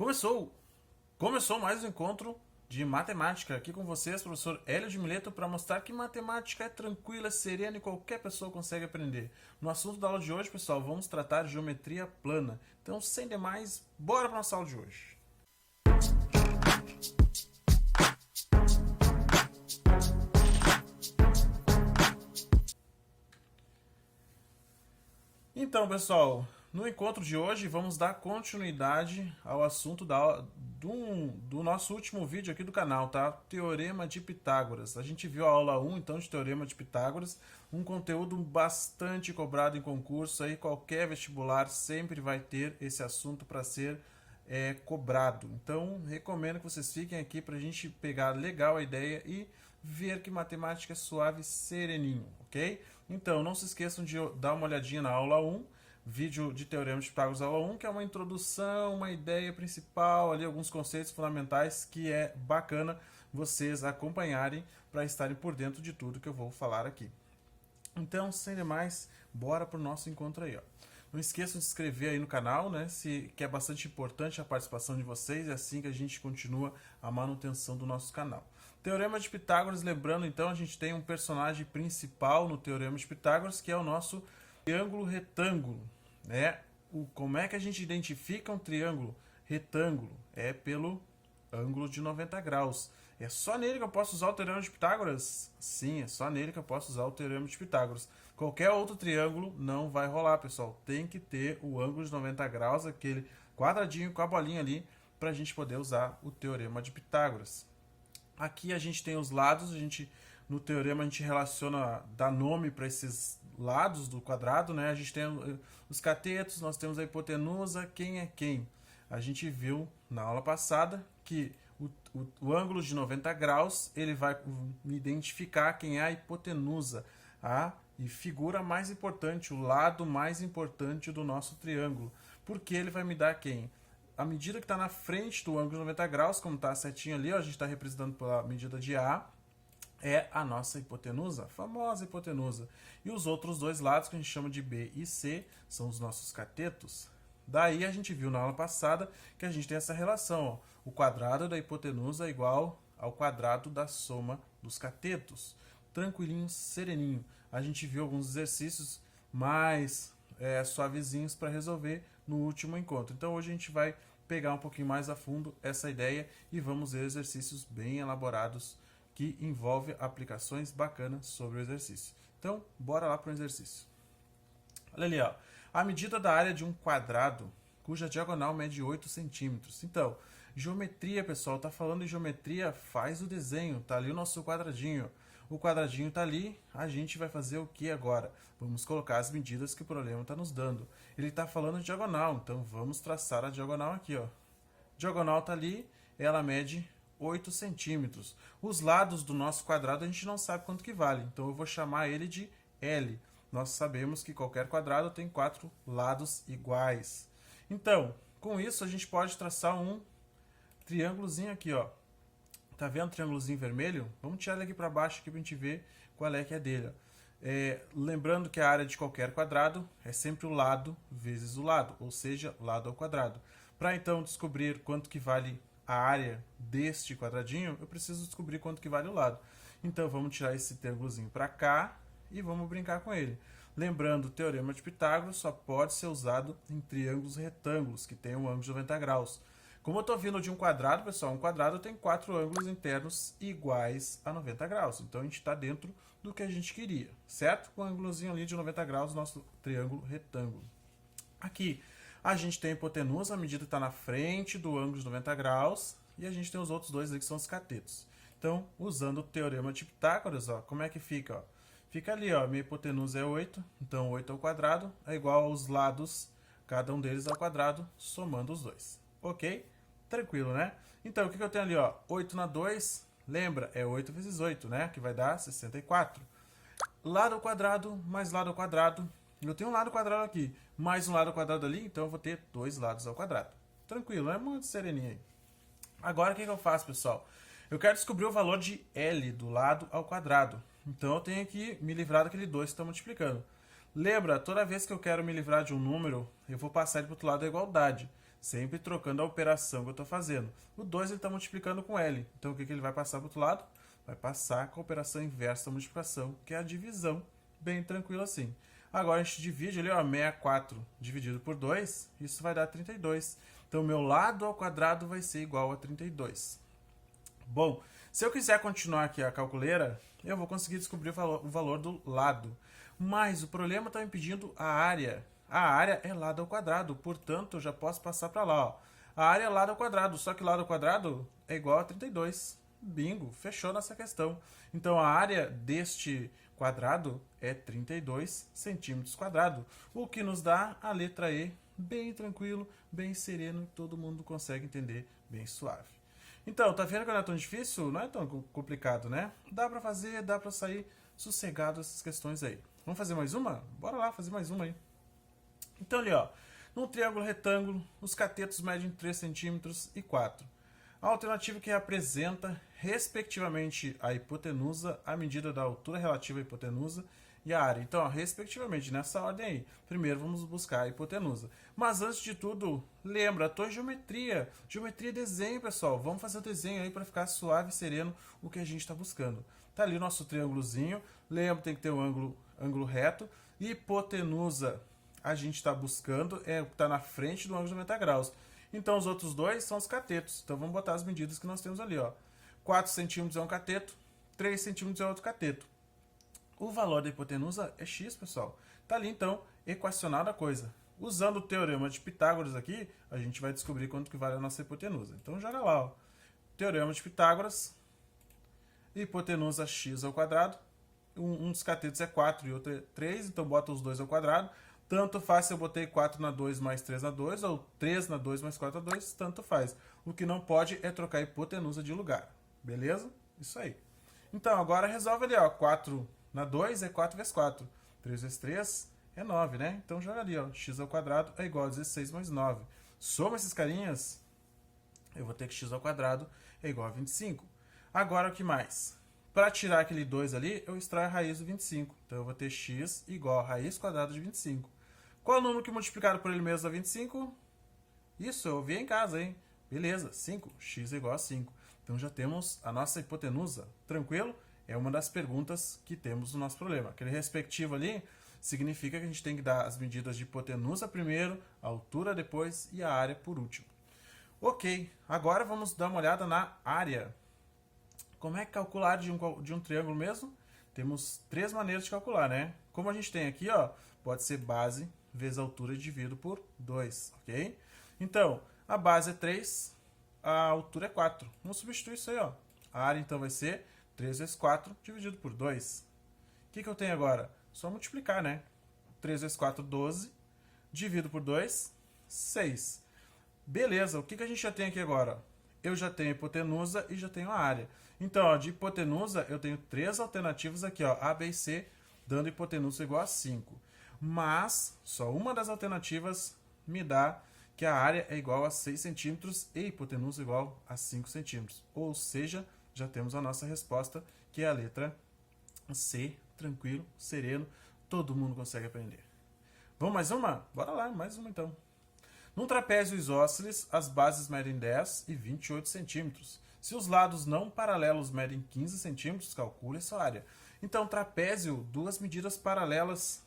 Começou! Começou mais um encontro de matemática aqui com vocês, professor Hélio de Mileto, para mostrar que matemática é tranquila, serena e qualquer pessoa consegue aprender. No assunto da aula de hoje, pessoal, vamos tratar de geometria plana. Então, sem demais, bora para a nossa aula de hoje. Então, pessoal, no encontro de hoje vamos dar continuidade ao assunto do nosso último vídeo aqui do canal, tá? Teorema de Pitágoras. A gente viu a aula 1, então, de Teorema de Pitágoras, um conteúdo bastante cobrado em concurso, aí qualquer vestibular sempre vai ter esse assunto para ser cobrado. Então, recomendo que vocês fiquem aqui para a gente pegar legal a ideia e ver que matemática é suave e sereninho, ok? Então, não se esqueçam de dar uma olhadinha na aula 1, vídeo de Teorema de Pitágoras aula 1, que é uma introdução, uma ideia principal, ali alguns conceitos fundamentais que é bacana vocês acompanharem para estarem por dentro de tudo que eu vou falar aqui. Então, sem demais, bora para o nosso encontro aí, ó. Não esqueçam de se inscrever aí no canal, né? Que é bastante importante a participação de vocês, é assim que a gente continua a manutenção do nosso canal. Teorema de Pitágoras, lembrando então, a gente tem um personagem principal no Teorema de Pitágoras, que é o nosso triângulo retângulo, né? Como é que a gente identifica um triângulo retângulo? É pelo ângulo de 90 graus. É só nele que eu posso usar o Teorema de Pitágoras? Sim, é só nele que eu posso usar o Teorema de Pitágoras. Qualquer outro triângulo não vai rolar, pessoal. Tem que ter o ângulo de 90 graus, aquele quadradinho com a bolinha ali, para a gente poder usar o Teorema de Pitágoras. Aqui a gente tem os lados, no teorema a gente relaciona, dá nome para esses lados do quadrado, né? A gente tem os catetos, nós temos a hipotenusa, quem é quem? A gente viu na aula passada que o ângulo de 90 graus, ele vai identificar quem é a hipotenusa, e figura mais importante, o lado mais importante do nosso triângulo. Porque ele vai me dar quem? A medida que está na frente do ângulo de 90 graus, como está certinho ali, ó, a gente está representando pela medida de A, é a nossa hipotenusa, a famosa hipotenusa. E os outros dois lados, que a gente chama de B e C, são os nossos catetos. Daí a gente viu na aula passada que a gente tem essa relação, ó, o quadrado da hipotenusa é igual ao quadrado da soma dos catetos. Tranquilinho, sereninho. A gente viu alguns exercícios mais suavezinhos para resolver no último encontro. Então hoje a gente vai pegar um pouquinho mais a fundo essa ideia e vamos ver exercícios bem elaborados que envolvem aplicações bacanas sobre o exercício. Então, bora lá para o exercício. Olha ali, ó. A medida da área de um quadrado cuja diagonal mede 8 centímetros. Então, geometria, pessoal, tá falando de geometria, faz o desenho, tá ali o nosso quadradinho. O quadradinho está ali, a gente vai fazer o que agora? Vamos colocar as medidas que o problema está nos dando. Ele está falando de diagonal, então vamos traçar a diagonal aqui, ó. Diagonal está ali, ela mede 8 centímetros. Os lados do nosso quadrado a gente não sabe quanto que vale, então eu vou chamar ele de L. Nós sabemos que qualquer quadrado tem 4 lados iguais. Então, com isso a gente pode traçar um triângulozinho aqui, ó. Tá vendo o triângulozinho vermelho? Vamos tirar ele aqui para baixo aqui para a gente ver qual é que é dele. Lembrando que a área de qualquer quadrado é sempre o lado vezes o lado, ou seja, lado ao quadrado. Para então descobrir quanto que vale a área deste quadradinho, eu preciso descobrir quanto que vale o lado. Então vamos tirar esse triângulozinho para cá e vamos brincar com ele. Lembrando, o Teorema de Pitágoras só pode ser usado em triângulos retângulos, que tem um ângulo de 90 graus. Como eu estou vindo de um quadrado, pessoal, um quadrado tem 4 ângulos internos iguais a 90 graus. Então, a gente está dentro do que a gente queria, certo? Com um ângulozinho ali de 90 graus, nosso triângulo retângulo. Aqui, a gente tem a hipotenusa, a medida está na frente do ângulo de 90 graus. E a gente tem os outros dois ali, que são os catetos. Então, usando o Teorema de Pitágoras, ó, como é que fica? Ó? Fica ali, ó, minha hipotenusa é 8, então 8 ao quadrado é igual aos lados, cada um deles ao quadrado, somando os dois. Ok? Tranquilo, né? Então, o que eu tenho ali, ó? 8 na 2, lembra? É 8 vezes 8, né? Que vai dar 64. Lado ao quadrado, mais lado ao quadrado. Eu tenho um lado ao quadrado aqui, mais um lado ao quadrado ali, então eu vou ter 2 lados ao quadrado. Tranquilo, né? Muito sereninho aí. Agora, o que eu faço, pessoal? Eu quero descobrir o valor de L do lado ao quadrado. Então, eu tenho que me livrar daquele 2 que está multiplicando. Lembra, toda vez que eu quero me livrar de um número, eu vou passar ele para o outro lado da igualdade. sempre trocando a operação que eu estou fazendo. O 2 ele está multiplicando com L, então o que ele vai passar para o outro lado? Vai passar com a operação inversa da multiplicação, que é a divisão, bem tranquilo assim. Agora a gente divide ali, ó, 64 dividido por 2, isso vai dar 32. Então, meu lado ao quadrado vai ser igual a 32. Bom, se eu quiser continuar aqui a calculeira, eu vou conseguir descobrir o valor do lado. Mas o problema está me pedindo a área. A área é lado ao quadrado, portanto, eu já posso passar para lá. Ó. A área é lado ao quadrado, só que lado ao quadrado é igual a 32. Bingo, fechou nessa questão. Então, a área deste quadrado é 32 centímetros quadrados, o que nos dá a letra E, bem tranquilo, bem sereno, todo mundo consegue entender bem suave. Então, tá vendo que não é tão difícil? Não é tão complicado, né? Dá pra fazer, dá pra sair sossegado essas questões aí. Vamos fazer mais uma? Bora lá, fazer mais uma aí. Então, ali, ó, num triângulo retângulo, os catetos medem 3 centímetros e 4. A alternativa que representa, respectivamente, a hipotenusa, a medida da altura relativa à hipotenusa e a área. Então, ó, respectivamente, nessa ordem aí. Primeiro vamos buscar a hipotenusa. Mas antes de tudo, lembra, a tua geometria. Geometria é desenho, pessoal. Vamos fazer o desenho aí para ficar suave e sereno o que a gente está buscando. Tá ali o nosso triângulozinho. Lembra, tem que ter um ângulo reto. Hipotenusa, a gente está buscando, é o que está na frente do ângulo de 90 graus. Então, os outros dois são os catetos. Então, vamos botar as medidas que nós temos ali. Ó. 4 centímetros é um cateto, 3 centímetros é outro cateto. O valor da hipotenusa é x, pessoal. Está ali, então, equacionada a coisa. Usando o teorema de Pitágoras aqui, a gente vai descobrir quanto que vale a nossa hipotenusa. Então, joga lá. Ó. Teorema de Pitágoras, hipotenusa x ao quadrado. Um dos catetos é 4 e outro é 3, então bota os dois ao quadrado. Tanto faz se eu botei 4 na 2 mais 3 na 2, ou 3 na 2 mais 4 na 2, tanto faz. O que não pode é trocar a hipotenusa de lugar. Beleza? Isso aí. Então, agora resolve ali, ó. 4 na 2 é 4 vezes 4. 3 vezes 3 é 9, né? Então, joga ali, ó. X ao quadrado é igual a 16 mais 9. Soma esses carinhas, eu vou ter que x ao quadrado é igual a 25. Agora, o que mais? Para tirar aquele 2 ali, eu extraio a raiz do 25. Então, eu vou ter x igual a raiz quadrada de 25. Qual é o número que multiplicado por ele mesmo dá 25? Isso, eu vi em casa, hein? Beleza, 5. X é igual a 5. Então, já temos a nossa hipotenusa. Tranquilo? É uma das perguntas que temos no nosso problema. Aquele respectivo ali significa que a gente tem que dar as medidas de hipotenusa primeiro, a altura depois e a área por último. Ok, agora vamos dar uma olhada na área. Como é que calcular a área de um triângulo mesmo? Temos 3 maneiras de calcular, né? Como a gente tem aqui, ó, pode ser base vezes altura dividido por 2, ok? Então, a base é 3, a altura é 4. Vamos substituir isso aí, ó. A área, então, vai ser 3 vezes 4 dividido por 2. O que eu tenho agora? Só multiplicar, né? 3 vezes 4, 12. Divido por 2, 6. Beleza, o que a gente já tem aqui agora? Eu já tenho a hipotenusa e já tenho a área. Então, ó, de hipotenusa, eu tenho 3 alternativas aqui, ó, A, B e C, dando hipotenusa igual a 5. Mas, só uma das alternativas me dá que a área é igual a 6 centímetros e hipotenusa igual a 5 centímetros. Ou seja, já temos a nossa resposta, que é a letra C, tranquilo, sereno, todo mundo consegue aprender. Vamos mais uma? Bora lá, mais uma então. Num trapézio isósceles, as bases medem 10 e 28 centímetros. Se os lados não paralelos medem 15 centímetros, calcule sua área. Então, trapézio, duas medidas paralelas,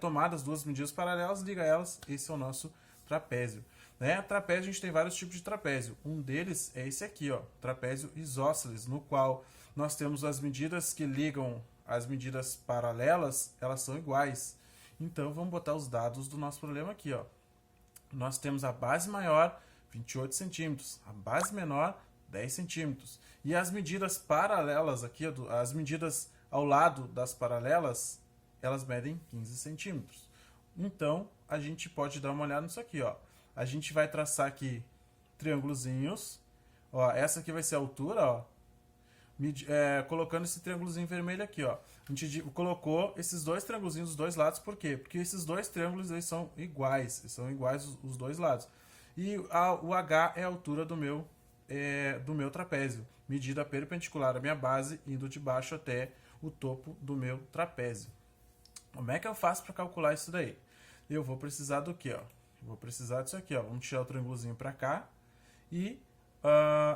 tomadas duas medidas paralelas, liga elas, esse é o nosso trapézio. Né? Trapézio, a gente tem vários tipos de trapézio. Um deles é esse aqui, ó, trapézio isósceles, no qual nós temos as medidas que ligam as medidas paralelas, elas são iguais. Então, vamos botar os dados do nosso problema aqui, ó. Nós temos a base maior, 28 centímetros, a base menor, 10 centímetros. E as medidas paralelas aqui, as medidas ao lado das paralelas, elas medem 15 centímetros. Então, a gente pode dar uma olhada nisso aqui, ó. A gente vai traçar aqui triângulozinhos. Ó, essa aqui vai ser a altura, ó. Colocando esse triângulozinho vermelho aqui, ó. A gente colocou esses dois triângulozinhos dos dois lados, por quê? Porque esses dois triângulos eles são iguais os dois lados. E o H é a altura do meu trapézio, medida perpendicular à minha base, indo de baixo até o topo do meu trapézio. Como é que eu faço para calcular isso daí? Eu vou precisar do quê? Ó? Vou precisar disso aqui, ó. Vamos tirar o triângulozinho para cá. E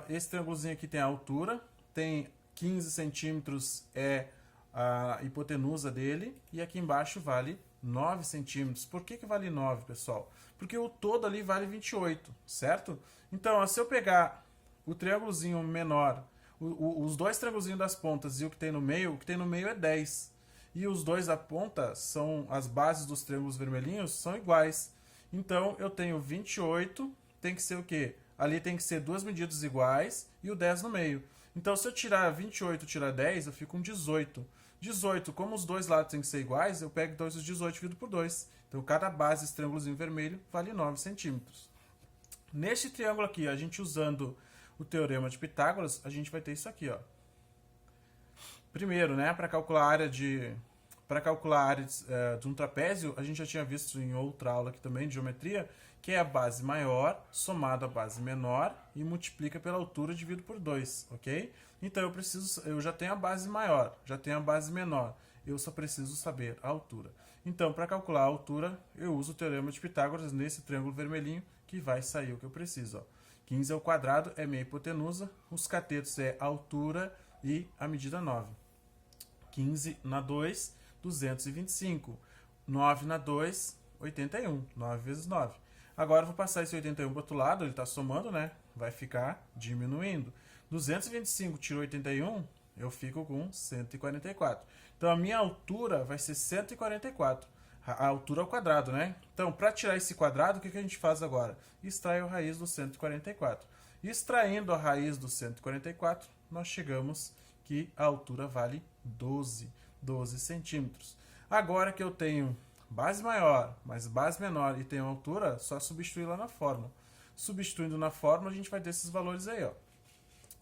esse triângulozinho aqui tem a altura, tem 15 centímetros é a hipotenusa dele, e aqui embaixo vale 9 centímetros. Por que vale 9, pessoal? Porque o todo ali vale 28, certo? Então, ó, se eu pegar o triângulozinho menor, os dois triângulozinhos das pontas e o que tem no meio é 10. E os dois da ponta, são as bases dos triângulos vermelhinhos, são iguais. Então, eu tenho 28, tem que ser o quê? Ali tem que ser duas medidas iguais e o 10 no meio. Então, se eu tirar 28 e tirar 10, eu fico com 18. 18, como os dois lados têm que ser iguais, eu pego então esses 18 dividido por 2. Então, cada base desse triângulozinho vermelho vale 9 centímetros. Neste triângulo aqui, a gente usando o teorema de Pitágoras, a gente vai ter isso aqui, ó. Primeiro, né, para calcular a área de um trapézio, a gente já tinha visto em outra aula aqui também de geometria, que é a base maior somada à base menor e multiplica pela altura dividido por 2, ok? Então eu já tenho a base maior, já tenho a base menor, eu só preciso saber a altura. Então, para calcular a altura, eu uso o teorema de Pitágoras nesse triângulo vermelhinho, que vai sair o que eu preciso, ó. 15 ao quadrado é minha hipotenusa, os catetos é a altura e a medida 9. 15 na 2, 225. 9 na 2, 81. 9 vezes 9. Agora eu vou passar esse 81 para o outro lado, ele está somando, né? Vai ficar diminuindo. 225 tiro 81, eu fico com 144. Então a minha altura vai ser 144. A altura ao quadrado, né? Então, para tirar esse quadrado, o que a gente faz agora? Extrai a raiz do 144. Extraindo a raiz do 144, nós chegamos que a altura vale 12 centímetros. Agora que eu tenho base maior, mais base menor e tenho altura, só substituir lá na fórmula. Substituindo na fórmula, a gente vai ter esses valores aí, ó.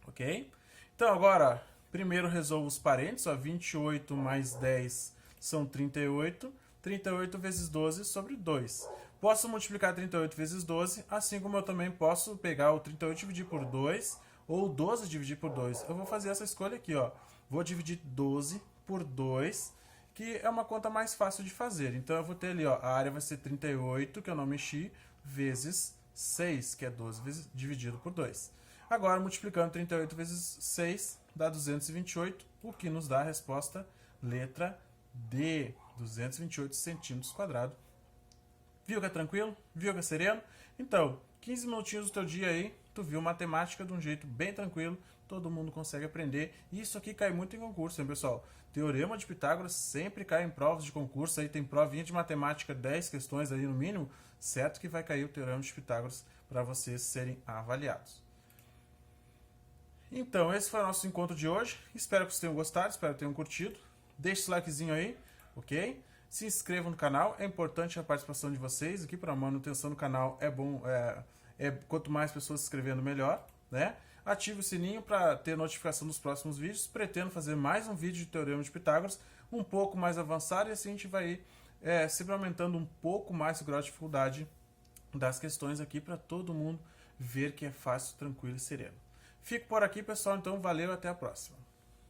Ok? Então, agora, primeiro resolvo os parênteses, ó. 28 mais 10 são 38. 38 vezes 12 sobre 2. Posso multiplicar 38 vezes 12, assim como eu também posso pegar o 38 e dividir por 2, ou o 12 dividir por 2. Eu vou fazer essa escolha aqui, ó. Vou dividir 12 por 2, que é uma conta mais fácil de fazer. Então, eu vou ter ali, ó, a área vai ser 38, que eu não mexi, vezes 6, que é 12 vezes, dividido por 2. Agora, multiplicando 38 vezes 6, dá 228, o que nos dá a resposta letra D, 228 centímetros quadrados. Viu que é tranquilo? Viu que é sereno? Então, 15 minutinhos do teu dia aí, tu viu matemática de um jeito bem tranquilo, todo mundo consegue aprender. E isso aqui cai muito em concurso, hein, pessoal? Teorema de Pitágoras sempre cai em provas de concurso, aí tem provinha de matemática, 10 questões ali no mínimo, certo que vai cair o Teorema de Pitágoras para vocês serem avaliados. Então, esse foi o nosso encontro de hoje. Espero que vocês tenham gostado, espero que tenham curtido. Deixe esse likezinho aí, ok? Se inscrevam no canal, é importante a participação de vocês aqui para a manutenção do canal, é bom, quanto mais pessoas se inscrevendo, melhor, né? Ative o sininho para ter notificação dos próximos vídeos. Pretendo fazer mais um vídeo de Teorema de Pitágoras, um pouco mais avançado, e assim a gente vai sempre aumentando um pouco mais o grau de dificuldade das questões aqui para todo mundo ver que é fácil, tranquilo e sereno. Fico por aqui, pessoal, então valeu e até a próxima.